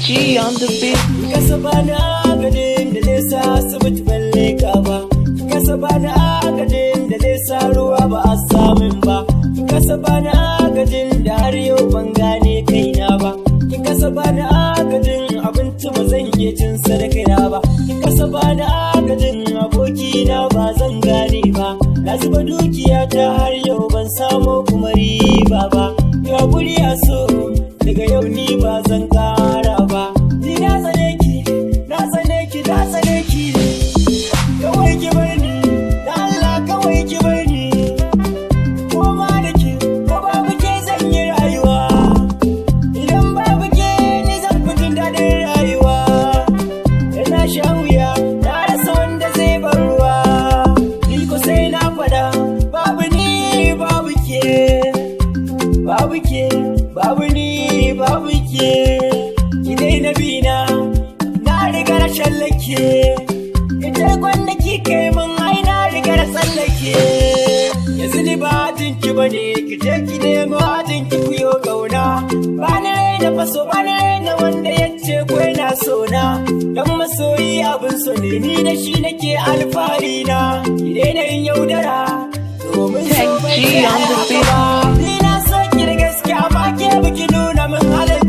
G on the beat. Kasa bana agadin da zai sa asibiti balle ka ba. Kasa bana agadin da zai sa ruwa ba a samun ba. Kasa bana agadin da har yau ban gane kaina ba. Kasa bana agadin abinci ba zan iya cin sadaka ba. Kasa bana agadin abokina ba zan gane ba. Na zuba dukiya ta har yau ban samu kuma riba ba. Ya guri a so daga yau ni ba zan kara ba. Ni na tsane ki, na tsane ki, na tsane ki. Kawai ki bar ni, da Allah kawai ki bar ni. Ko ma da ke, ko babu ke zan yi rayuwa. Idan babu ke ni zan fi jin daɗin rayuwa. Ina sha wuya, na rasa wanda zai bar ruwa. Ni ko sai na faɗa, babu ni babu ke. Babu ke, babu ni babu ke. Ki daina bina, na riga na shallake. Ita gwanda ki kai min ai na riga na tsallake. Yanzu ni ba jinki bane, ki je ki nemo jinki ku yo kauna. Ba ni raina faso, ba ni raina wanda ya ce ko yana so na. Dan masoyi abin so ne, ni da shi nake alfahari na. Ki daina yin yaudara, domin so bai G on the beat. Ni na so ki da gaskiya, amma ke biki nuna min halin